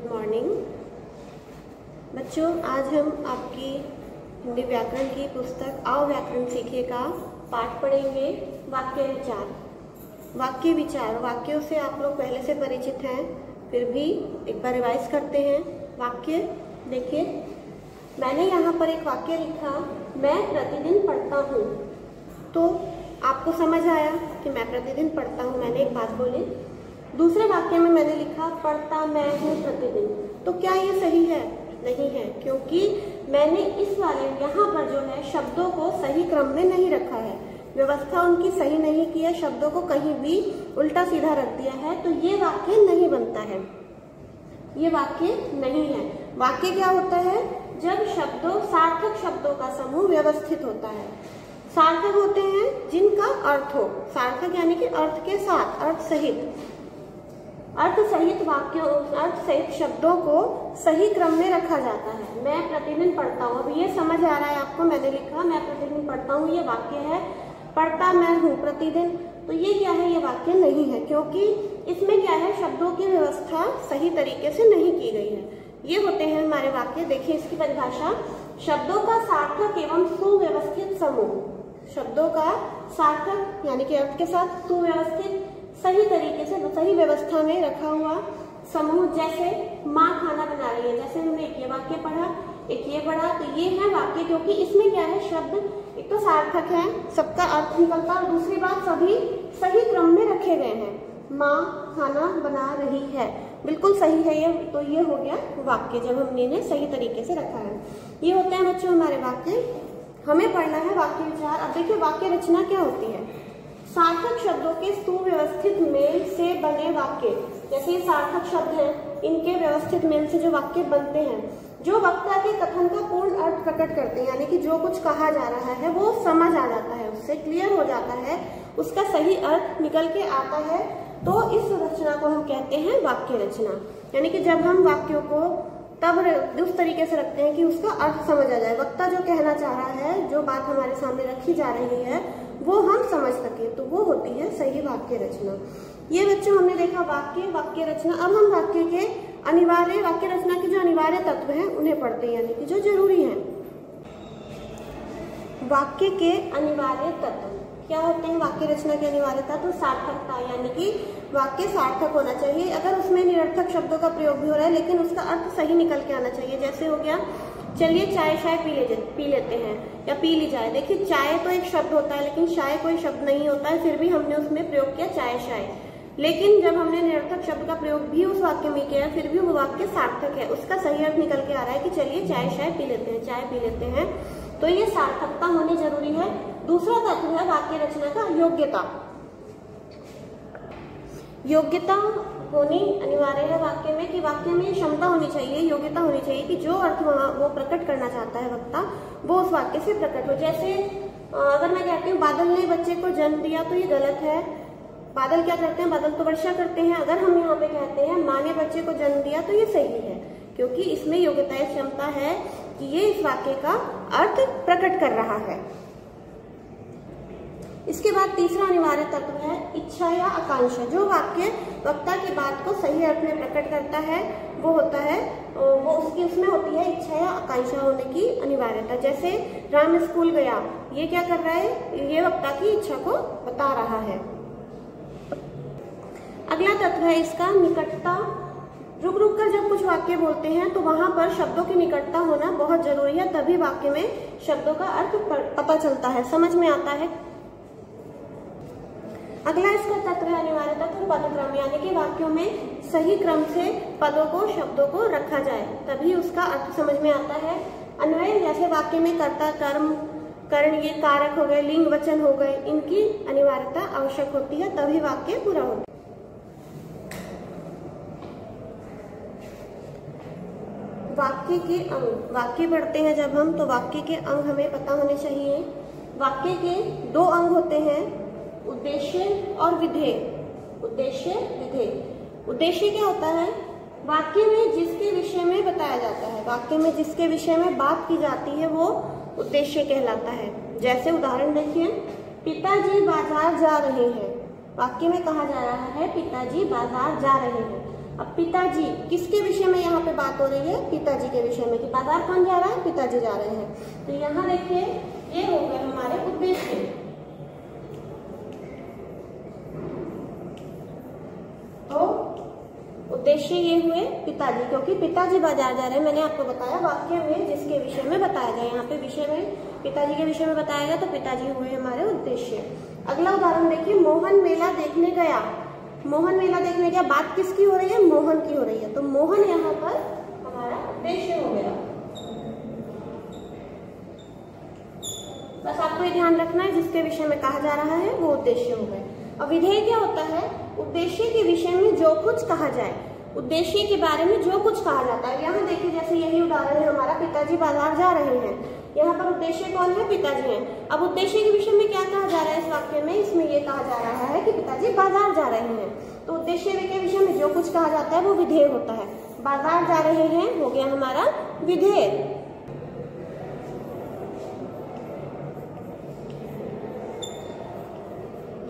Good morning बच्चों। आज हम आपकी हिंदी व्याकरण की पुस्तक आओ व्याकरण सीखे का पाठ पढ़ेंगे। वाक्य विचार। वाक्य विचार वाक्यों से आप लोग पहले से परिचित हैं, फिर भी एक बार रिवाइज करते हैं। वाक्य देखिए, मैंने यहाँ पर एक वाक्य लिखा, मैं प्रतिदिन पढ़ता हूँ। तो आपको समझ आया कि मैं प्रतिदिन पढ़ता हूँ, मैंने एक बात बोली। दूसरे वाक्य में मैंने लिखा पढ़ता मैं हूँ प्रतिदिन। तो क्या ये सही है? नहीं है, क्योंकि मैंने इस वाले यहाँ पर जो है शब्दों को सही क्रम में नहीं रखा है, व्यवस्था उनकी सही नहीं की है, शब्दों को कहीं भी उल्टा सीधा रख दिया है। तो ये वाक्य नहीं बनता है, ये वाक्य नहीं है। वाक्य क्या होता है? जब शब्दों सार्थक शब्दों का समूह व्यवस्थित होता है। सार्थक होते हैं जिनका अर्थ हो, सार्थक यानी कि अर्थ के साथ, अर्थ सहित वाक्यों, अर्थ सहित शब्दों को सही क्रम में रखा जाता है। मैं प्रतिदिन पढ़ता हूँ, अब ये समझ आ रहा है आपको, मैंने लिखा मैं प्रतिदिन पढ़ता हूँ, ये वाक्य है। पढ़ता मैं हूँ प्रतिदिन, तो ये क्या है? ये वाक्य नहीं है, क्योंकि इसमें क्या है, शब्दों की व्यवस्था सही तरीके से नहीं की गई है। ये होते हैं हमारे वाक्य। देखिए इसकी परिभाषा, शब्दों का सार्थक एवं सुव्यवस्थित समूह। शब्दों का सार्थक यानी कि अर्थ के साथ सुव्यवस्थित, सही तरीके से सही व्यवस्था में रखा हुआ समूह। जैसे माँ खाना बना रही है, जैसे हमने एक ये वाक्य पढ़ा, एक ये पढ़ा, तो ये है वाक्य, क्योंकि इसमें क्या है, शब्द एक तो सार्थक है, सबका अर्थ निकलता, और दूसरी बात सभी सही क्रम में रखे गए हैं। माँ खाना बना रही है, बिल्कुल सही है ये। तो ये हो गया वाक्य, जब हमने इन्हें सही तरीके से रखा है। ये होते हैं बच्चों हमारे वाक्य। हमें पढ़ना है वाक्य विचार। अब देखिए वाक्य रचना क्या होती है। सार्थक शब्दों के सुव्यवस्थित मेल से बने वाक्य, जैसे सार्थक शब्द हैं, इनके व्यवस्थित मेल से जो वाक्य बनते हैं, जो वक्ता के कथन का पूर्ण अर्थ प्रकट करते हैं, यानी कि जो कुछ कहा जा रहा है वो समझ आ जाता है, उससे क्लियर हो जाता है, उसका सही अर्थ निकल के आता है। तो इस रचना को हम कहते हैं वाक्य रचना। यानी कि जब हम वाक्यों को तब उस तरीके से रखते हैं कि उसका अर्थ समझ आ जाए, वक्ता जो कहना चाह रहा है, जो बात हमारे सामने रखी जा रही है, वो हम समझ सके, तो वो होती है सही वाक्य रचना। ये बच्चों हमने देखा वाक्य रचना। अब हम वाक्य के अनिवार्य, वाक्य रचना के जो अनिवार्य तत्व हैं उन्हें पढ़ते हैं, यानी कि जो जरूरी हैं। वाक्य के अनिवार्य तत्व क्या होते हैं? वाक्य रचना के अनिवार्य तत्व सार्थकता, यानी कि वाक्य सार्थक होना चाहिए। अगर उसमें निरर्थक शब्दों का प्रयोग भी हो रहा है, लेकिन उसका अर्थ सही निकल के आना चाहिए। जैसे हो गया, चलिए चाय शाय पी लेते हैं, या पी ली जाए। देखिए चाय तो एक शब्द होता है, लेकिन शाय कोई शब्द नहीं होता है, फिर भी हमने उसमें प्रयोग किया चाय शाय। लेकिन जब हमने निरर्थक शब्द का प्रयोग भी उस वाक्य में किया, फिर भी वो वाक्य सार्थक है, उसका सही अर्थ निकल के आ रहा है कि चलिए चाय शाय पी लेते हैं, चाय पी लेते हैं। तो ये सार्थकता होनी जरूरी है। दूसरा तत्व है वाक्य रचना का योग्यता। योग्यता होनी अनिवार्य है वाक्य में, कि वाक्य में क्षमता होनी चाहिए, योग्यता होनी चाहिए कि जो अर्थ वो प्रकट करना चाहता है वक्ता, वो उस वाक्य से प्रकट हो। जैसे अगर मैं कहती हूँ बादल ने बच्चे को जन्म दिया, तो ये गलत है। बादल क्या करते हैं? बादल तो वर्षा करते हैं। अगर हम यहाँ पे कहते हैं माँ ने बच्चे को जन्म दिया, तो ये सही है, क्योंकि इसमें योग्यता, क्षमता है कि ये इस वाक्य का अर्थ प्रकट कर रहा है। इसके बाद तीसरा अनिवार्य तत्व है इच्छा या आकांक्षा। जो वाक्य वक्ता की बात को सही अर्थ में प्रकट करता है, वो होता है, वो उसमें होती है इच्छा या आकांक्षा होने की अनिवार्यता। जैसे राम स्कूल गया, ये क्या कर रहा है? ये वक्ता की इच्छा को बता रहा है। अगला तत्व है इसका निकटता। रुक रुक कर जब कुछ वाक्य बोलते हैं, तो वहां पर शब्दों की निकटता होना बहुत जरूरी है, तभी वाक्य में शब्दों का अर्थ पता चलता है, समझ में आता है। अगला इसका तत्व है अनिवार्य तत्व पदक्रम, यानी कि वाक्यों में सही क्रम से पदों को, शब्दों को रखा जाए, तभी उसका अर्थ समझ में आता है। अन्वय, जैसे वाक्य में कर्ता, कर्म, कर्ण, ये कारक हो गए, लिंग वचन हो गए, इनकी अनिवार्यता आवश्यक होती है, तभी वाक्य पूरा होता है। वाक्य के अंग, वाक्य पढ़ते हैं जब हम, तो वाक्य के अंग हमें पता होने चाहिए। वाक्य के दो अंग होते हैं, उद्देश्य और विधेय। उद्देश्य, विधेय। उद्देश्य क्या होता है? वाक्य में जिसके विषय में बताया जाता है, वाक्य में जिसके विषय में बात की जाती है, वो उद्देश्य कहलाता है। जैसे उदाहरण देखिए, पिताजी बाजार जा रहे हैं। वाक्य में कहा जा रहा है पिताजी बाजार जा रहे हैं। अब पिताजी, किसके विषय में यहाँ पे बात हो रही है? पिताजी के विषय में, कि बाजार कौन जा रहा है? पिताजी जा रहे हैं। तो यहाँ देखिए ये हो गए हमारे उद्देश्य। तो उद्देश्य ये हुए पिताजी, क्योंकि पिताजी बाजार जा रहे हैं। मैंने आपको बताया वाक्य में जिसके विषय में बताया जाए, यहाँ पे विषय में पिताजी के विषय में बताया गया, तो पिताजी हुए हमारे उद्देश्य। अगला उदाहरण देखिए, मोहन मेला देखने गया। मोहन मेला देखने गया, बात किसकी हो रही है? मोहन की हो रही है। तो मोहन यहाँ पर हमारा उद्देश्य हो गया। बस आपको ये ध्यान रखना है, जिसके विषय में कहा जा रहा है वो उद्देश्य हो गए। और विधेय क्या होता है? उद्देश्य के विषय में जो कुछ कहा जाए, उद्देश्य के बारे में जो कुछ कहा जाता है। यहाँ देखिए जैसे यही उदाहरण है हमारा, पिताजी बाजार जा रहे हैं। यहाँ पर उद्देश्य कौन है? पिताजी हैं। अब उद्देश्य के विषय में क्या कहा जा रहा है इस वाक्य में? इसमें ये कहा जा रहा है कि पिताजी बाजार जा रहे हैं। तो उद्देश्य के विषय में जो कुछ कहा जाता है वो विधेय होता है। बाजार जा रहे हैं हो गया हमारा विधेय।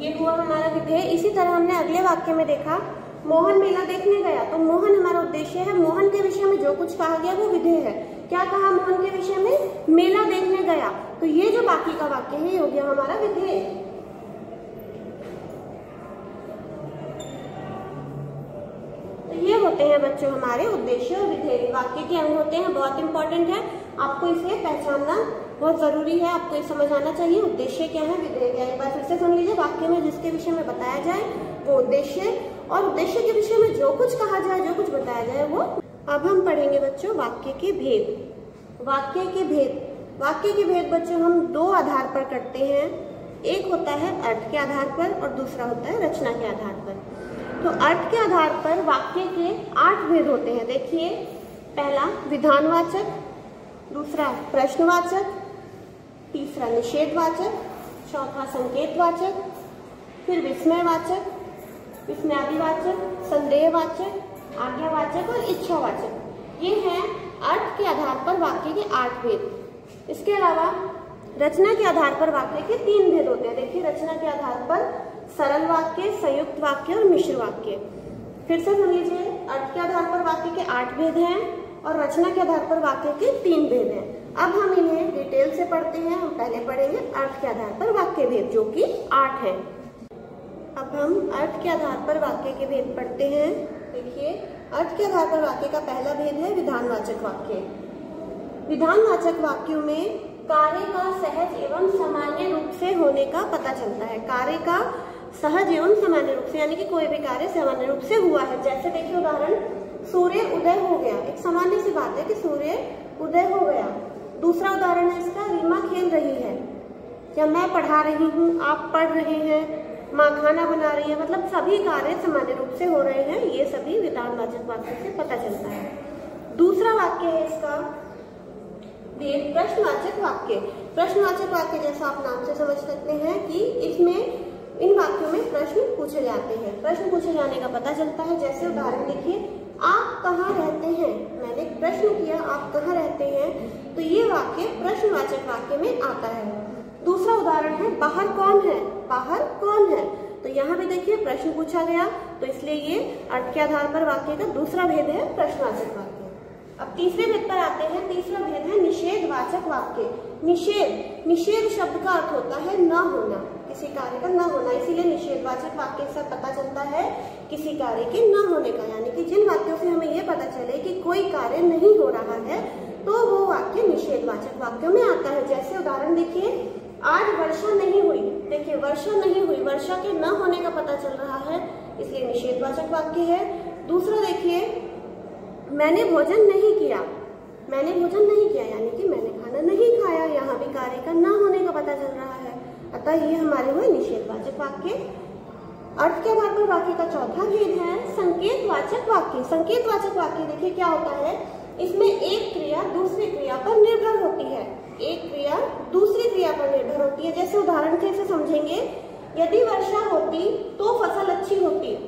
ये हुआ हमारा विधेय। इसी तरह हमने अगले वाक्य में देखा, मोहन मेला देखने गया। तो मोहन हमारा उद्देश्य है। मोहन के विषय में जो कुछ कहा गया वो विधेय है। क्या कहा मोहन के विषय में? मेला देखने गया। तो ये जो बाकी का वाक्य है ये हो गया हमारा विधेय। तो ये होते हैं बच्चों हमारे उद्देश्य और विधेय। वाक्य के अंग होते हैं, बहुत इंपॉर्टेंट है, आपको इसे पहचानना बहुत जरूरी है। आपको ये समझ आना चाहिए उद्देश्य क्या है, विधेय क्या है। एक बार फिर से सुन लीजिए, वाक्य में जिसके विषय में बताया जाए वो उद्देश्य, और उद्देश्य के विषय में जो कुछ कहा जाए, जो कुछ बताया जाए वो। अब हम पढ़ेंगे बच्चों वाक्य के भेद। वाक्य के भेद, वाक्य के भेद बच्चों हम दो आधार पर करते हैं। एक होता है अर्थ के आधार पर और दूसरा होता है रचना के आधार पर। तो अर्थ के आधार पर वाक्य के 8 भेद होते हैं। देखिए, पहला विधानवाचक, दूसरा प्रश्नवाचक, तीसरा निषेधवाचक, चौथा संकेतवाचक, फिर विस्मयवाचक, विस्मयादिवाचक, संदेहवाचक, आज्ञावाचक और इच्छावाचक। ये हैं अर्थ के आधार पर वाक्य के 8 भेद। इसके अलावा रचना के आधार पर वाक्य के 3 भेद होते हैं। देखिए, रचना के आधार पर सरल वाक्य, संयुक्त वाक्य और मिश्र वाक्य। फिर से सुन लीजिए, अर्थ के आधार पर वाक्य के 8 भेद हैं और रचना के आधार पर वाक्य के 3 भेद हैं। अब हम इन्हें डिटेल से पढ़ते हैं। हम पहले पढ़ेंगे अर्थ के आधार पर वाक्य भेद, जो कि 8 हैं। अब हम अर्थ के आधार पर वाक्य के भेद पढ़ते हैं। देखिए, अर्थ के आधार पर वाक्य का पहला भेद है विधानवाचक वाक्य। विधानवाचक वाक्यों में कार्य का सहज एवं सामान्य रूप से होने का पता चलता है। कार्य का सहज एवं सामान्य रूप से, यानी कि कोई भी कार्य सामान्य रूप से हुआ है। जैसे देखिए उदाहरण, सूर्य उदय हो गया। एक सामान्य सी बात है कि सूर्य उदय हो गया। दूसरा उदाहरण है इसका, रीमा खेल रही है, या मैं पढ़ा रही हूँ, आप पढ़ रहे हैं, माँ खाना बना रही है। मतलब सभी कार्य सामान्य रूप से हो रहे हैं। ये सभी विधानवाचक वाक्य से पता चलता है। दूसरा वाक्य है इसका प्रश्नवाचक वाक्य। प्रश्नवाचक वाक्य जैसा आप नाम से समझ सकते हैं कि इसमें इन वाक्यों में प्रश्न पूछे जाते हैं। प्रश्न पूछे जाने का पता चलता है। जैसे उदाहरण देखिए, आप कहाँ रहते हैं। मैंने प्रश्न किया, आप कहाँ रहते हैं, तो ये वाक्य प्रश्नवाचक वाक्य में आता है। दूसरा उदाहरण है, बाहर कौन है। बाहर कौन है, तो यहाँ भी देखिए प्रश्न पूछा गया, तो इसलिए ये अर्थ के आधार पर वाक्य का दूसरा भेद है प्रश्नवाचक वाक्य। अब तीसरे भेद पर आते हैं। तीसरा भेद है निषेधवाचक वाक्य। निषेध, निषेध शब्द का अर्थ होता है न होना, किसी कार्य का न होना। इसीलिए निषेधवाचक वाक्य से पता चलता है किसी कार्य के न होने का, यानी कि जिन वाक्यों से हमें यह पता चले कि कोई कार्य नहीं हो रहा है तो वो वाक्य निषेधवाचक वाक्यों में आता है। जैसे उदाहरण देखिए, आज वर्षा नहीं हुई। देखिए, वर्षा नहीं हुई, वर्षा के न होने का पता चल रहा है, इसलिए निषेधवाचक वाक्य है। दूसरा देखिए, मैंने भोजन नहीं किया। मैंने भोजन नहीं किया यानी कि मैंने खाना नहीं खाया। यहाँ भी कार्य का न होने का पता चल रहा है, अतः ये हमारे हुए निषेधवाचक वाक्य। अर्थ के आधार पर वाक्य का चौथा भेद है संकेतवाचक वाक्य। संकेतवाचक वाक्य देखिए क्या होता है, इसमें एक क्रिया दूसरी क्रिया पर निर्भर होती है। एक क्रिया दूसरी क्रिया पर निर्भर होती है। जैसे उदाहरण से इसे समझेंगे, यदि वर्षा होती तो फसल अच्छी होती।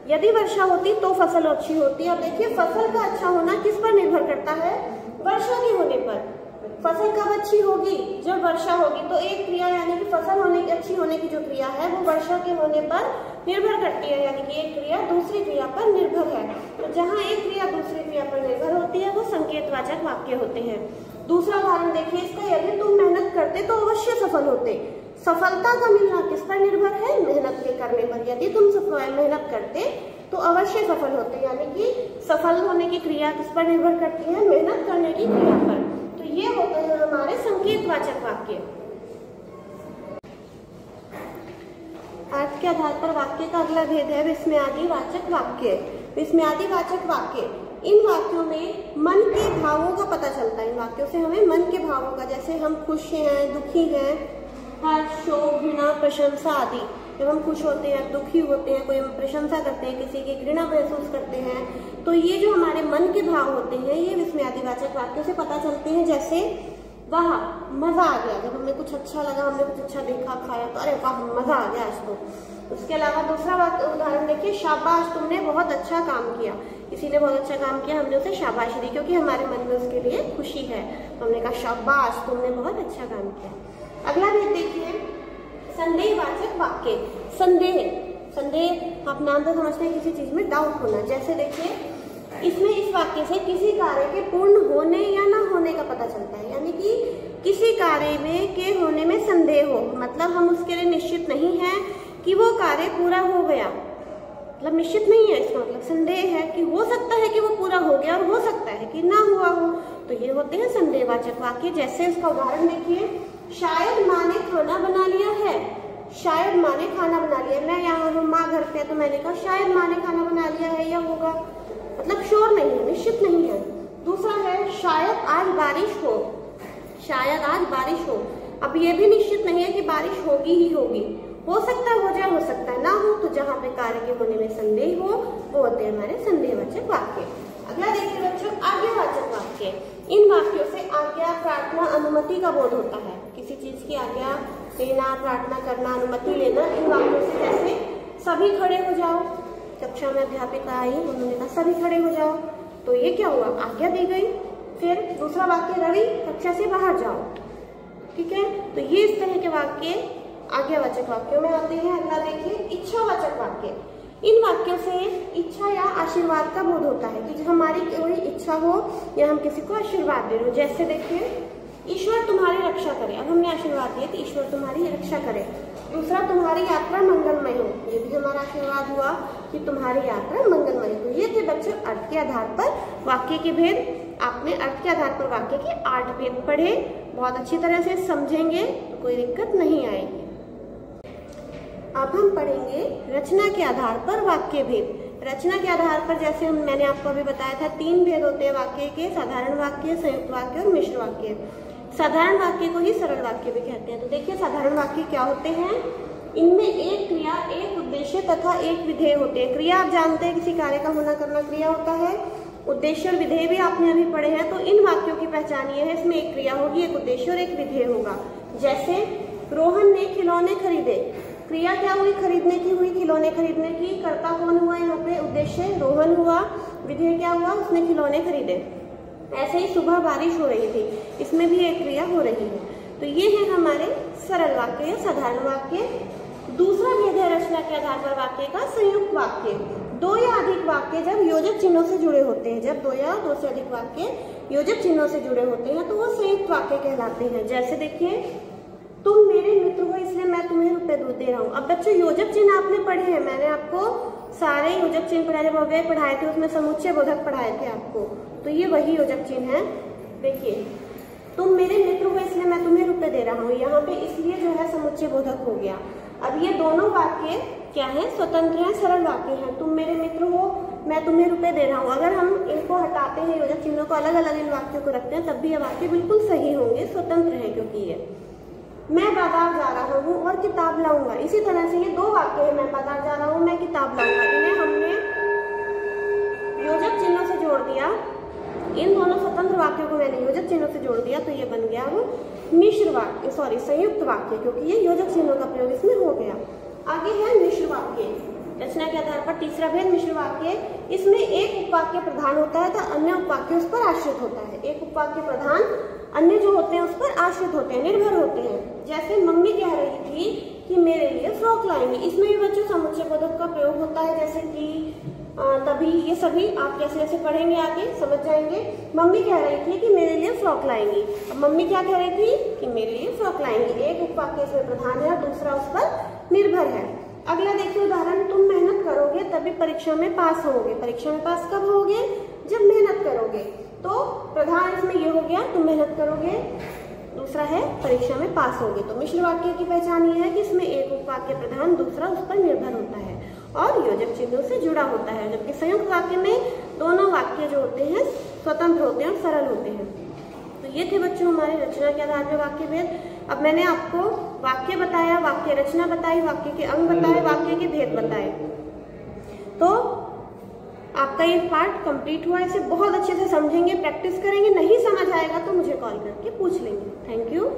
यदि वर्षा होती तो फसल अच्छी होती। अब देखिए, फसल का अच्छा होना किस पर निर्भर करता है, वर्षा के होने पर। फसल कब अच्छी होगी, जब वर्षा होगी। तो एक क्रिया यानी कि फसल होने की, अच्छी होने की जो क्रिया है वो वर्षा के होने पर निर्भर करती है, यानी कि एक क्रिया दूसरी क्रिया पर निर्भर है। तो जहाँ एक क्रिया दूसरी क्रिया पर निर्भर होती है वो संकेतवाचक वाक्य होते हैं। दूसरा उदाहरण देखिए इसका, यदि तुम मेहनत करते तो अवश्य सफल होते। सफलता का मिलना किस पर निर्भर है? मेहनत के करने पर। यदि तुम मेहनत करते तो अवश्य सफल होते, यानी कि सफल होने की क्रिया किस पर निर्भर करती है? मेहनत करने की क्रिया पर। तो ये होते हैं हमारे संकेतवाचक वाक्य। अर्थ के आधार पर वाक्य का अगला भेद है विस्मयादिवाचक वाक्य। विस्मयादिवाचक वाक्य, इन वाक्यों में मन के भावों का पता चलता है। इन वाक्यों से हमें मन के भावों का, जैसे हम खुश हैं, दुखी हैं, हर्ष, शोक, घृणा, प्रशंसा आदि। जब हम खुश होते हैं, दुखी होते हैं, कोई हम प्रशंसा करते हैं, किसी की घृणा महसूस करते हैं, तो ये जो हमारे मन के भाव होते हैं ये विस्मयादिवाचक वाक्यों से पता चलते हैं। जैसे वाह, मजा आ गया, जब हमें कुछ अच्छा लगा, हमने कुछ अच्छा देखा, खाया तो अरे वाह मजा आ गया आज तो। उसके अलावा दूसरा उदाहरण देखिए, शाबाश तुमने बहुत अच्छा काम किया। किसी ने बहुत अच्छा काम किया, हमने उसे शाबाशी दी क्योंकि हमारे मन में उसके लिए खुशी है, तो हमने कहा शाबाश तुमने बहुत अच्छा काम किया। अगला भी देखिए संदेहवाचक वाक्य। संदेह आप नाम तो समझते हैं, किसी चीज में डाउट होना। जैसे देखिए इसमें इस वाक्य से किसी कार्य के पूर्ण होने या ना होने का पता चलता है, यानी कि किसी कार्य में के होने में संदेह हो, मतलब हम उसके लिए निश्चित नहीं है कि वो कार्य पूरा हो गया, मतलब निश्चित नहीं है, इसका मतलब संदेह है कि हो सकता है कि वो पूरा हो गया और हो सकता है कि ना हुआ हो। तो ये होते हैं संदेहवाचक वाक्य। जैसे इसका उदाहरण देखिए, शायद माँ ने खाना बना लिया है। शायद माँ ने खाना बना लिया, मैं यहाँ हूँ, माँ घर पे, तो मैंने कहा शायद माँ ने खाना बना लिया है या होगा, मतलब श्योर नहीं है, निश्चित नहीं है। दूसरा है शायद आज बारिश हो। शायद आज बारिश हो, अब ये भी निश्चित नहीं है कि बारिश होगी ही होगी, हो सकता है हो जाए, हो सकता है ना हो। तो जहाँ पे कार्य के होने में संदेह हो वो होते हैं हमारे संदेहवाचक वाक्य। अगला देखिए बच्चों, आज्ञावाचक वाक्य। इन वाक्यों से आज्ञा, प्रार्थना, अनुमति का बोध होता है। किसी चीज की आज्ञा लेना, प्रार्थना करना, अनुमति लेना, इन वाक्यों से, जैसे सभी खड़े हो जाओ, कक्षा में अध्यापिका आई, उन्होंने कहा सभी खड़े हो जाओ, तो ये क्या हुआ? आज्ञा दी गई। फिर दूसरा वाक्य, रवि कक्षा से बाहर जाओ, ठीक है। तो ये इस तरह के वाक्य आज्ञावाचक वाक्यों में आते हैं। अगला देखिए इच्छावाचक वाक्य। इन वाक्यों से इच्छा या आशीर्वाद का बोध होता है कि हमारी कोई इच्छा हो या हम किसी को आशीर्वाद दे रहे हो। जैसे देखिए, ईश्वर तुम्हारी रक्षा करे, अब हमने आशीर्वाद दिया कि ईश्वर तुम्हारी रक्षा करे। दूसरा, तुम्हारी यात्रा मंगलमय हो, ये भी हमारा आशीर्वाद हुआ कि तुम्हारी यात्रा मंगलमय हो। तो ये थे बच्चों अर्थ के आधार पर वाक्य के भेद। आपने अर्थ के आधार पर वाक्य के 8 भेद पढ़े, बहुत अच्छी तरह से समझेंगे तो कोई दिक्कत नहीं आएगी। अब हम पढ़ेंगे रचना के आधार पर वाक्य भेद। रचना के आधार पर जैसे मैंने आपको अभी बताया था 3 भेद होते हैं वाक्य के, साधारण वाक्य, संयुक्त वाक्य और मिश्र वाक्य। साधारण वाक्य को ही सरल वाक्य भी कहते हैं। तो देखिए साधारण वाक्य क्या होते हैं, इनमें एक क्रिया, एक उद्देश्य तथा एक विधेय होते हैं। क्रिया आप जानते हैं किसी कार्य का होना करना क्रिया होता है, उद्देश्य और विधेय भी आपने अभी पढ़े हैं। तो इन वाक्यों की पहचान ये है, इसमें एक क्रिया होगी, एक उद्देश्य और एक विधेय होगा। जैसे रोहन ने खिलौने खरीदे, क्रिया क्या हुई? खरीदने की हुई, खिलौने खरीदने की। कर्ता कौन हुआ यहाँ पे? उद्देश्य रोहन हुआ। विधेय क्या हुआ? उसने खिलौने खरीदे। ऐसे ही सुबह बारिश हो रही थी, इसमें भी एक क्रिया हो रही है। तो ये है हमारे सरल वाक्य या साधारण वाक्य। दूसरा भेद है रचना के आधार पर वाक्य का संयुक्त वाक्य। 2 या अधिक वाक्य जब योजक चिन्हों से जुड़े होते हैं, जब 2 या 2 से अधिक वाक्य योजक चिन्हों से जुड़े होते हैं तो वो संयुक्त वाक्य कहलाते हैं। जैसे देखिए, तुम मेरे मित्र हो इसलिए मैं तुम्हें रुपए दे रहा हूँ। अब बच्चों योजक चिन्ह आपने पढ़े हैं, मैंने आपको सारे योजक चिन्ह पढ़ाए थे, उसमें समुच्चय बोधक पढ़ाए थे आपको। तो ये वही योजक चिन्ह है। देखिए, तुम मेरे मित्र हो इसलिए मैं तुम्हें रुपए दे रहा हूँ, यहाँ पे इसलिए जो है समुच्चय बोधक हो गया। अब ये दोनों वाक्य क्या है? स्वतंत्र है, सरल वाक्य है। तुम मेरे मित्र हो, मैं तुम्हें रुपए दे रहा हूँ। अगर हम इनको हटाते हैं, योजक चिन्हों को अलग अलग इन वाक्यों को रखते हैं, तब भी ये वाक्य बिल्कुल सही होंगे, स्वतंत्र है। क्योंकि ये मैं बाजार जा रहा हूँ और किताब लाऊंगा, इसी तरह से ये 2 वाक्य है, मैं बाजार जा रहा हूँ, मैं किताब लाऊंगा। इन्हें हमने योजक चिन्हों से जोड़ दिया, इन दोनों स्वतंत्र वाक्यों को मैंने योजक चिन्हों से जोड़ दिया, तो ये बन गया वो मिश्र वाक्य, संयुक्त वाक्य, क्योंकि ये योजक चिन्हों का प्रयोग इसमें हो गया। आगे है मिश्र वाक्य। रचना के आधार पर तीसरा भेद मिश्र वाक्य। इसमें एक उपवाक्य प्रधान होता है तो अन्य उपवाक्य उस पर आश्रित होता है। एक उपवाक्य प्रधान, अन्य जो होते हैं उस पर आश्रित होते हैं, निर्भर होते हैं। जैसे मम्मी कह रही थी कि मेरे लिए फ्रॉक लाएंगी। इसमें भी बच्चों समुच्चय पदों का प्रयोग होता है, जैसे कि तभी, ये सभी आप जैसे जैसे पढ़ेंगे आगे समझ जाएंगे। मम्मी कह रही थी कि मेरे लिए फ्रॉक लाएंगी। अब मम्मी क्या कह रही थी कि मेरे लिए फ्रॉक लाएंगी। एक उपवाक्य इसमें प्रधान है और दूसरा उस पर निर्भर है। अगला देखिए उदाहरण, तुम मेहनत करोगे तभी परीक्षा में पास होगे। परीक्षा में पास कब होगे? जब मेहनत करोगे। तो प्रधान इसमें ये हो गया, तुम मेहनत करोगे, दूसरा है परीक्षा में पास होगे। तो मिश्र वाक्य की पहचान ये है कि इसमें एक उपवाक्य प्रधान, दूसरा उस पर निर्भर होता है और योजक चिन्हों से जुड़ा होता है, जबकि संयुक्त वाक्य में दोनों वाक्य जो होते हैं स्वतंत्र होते हैं और सरल होते हैं। तो ये थे बच्चों हमारे रचना के आधार पर वाक्य भेद। अब मैंने आपको वाक्य बताया, वाक्य रचना बताई, वाक्य के अंग बताए, वाक्य के भेद बताए। तो आपका ये पार्ट कंप्लीट हुआ। इसे बहुत अच्छे से समझेंगे, प्रैक्टिस करेंगे। नहीं समझ आएगा तो मुझे कॉल करके पूछ लेंगे। Thank you.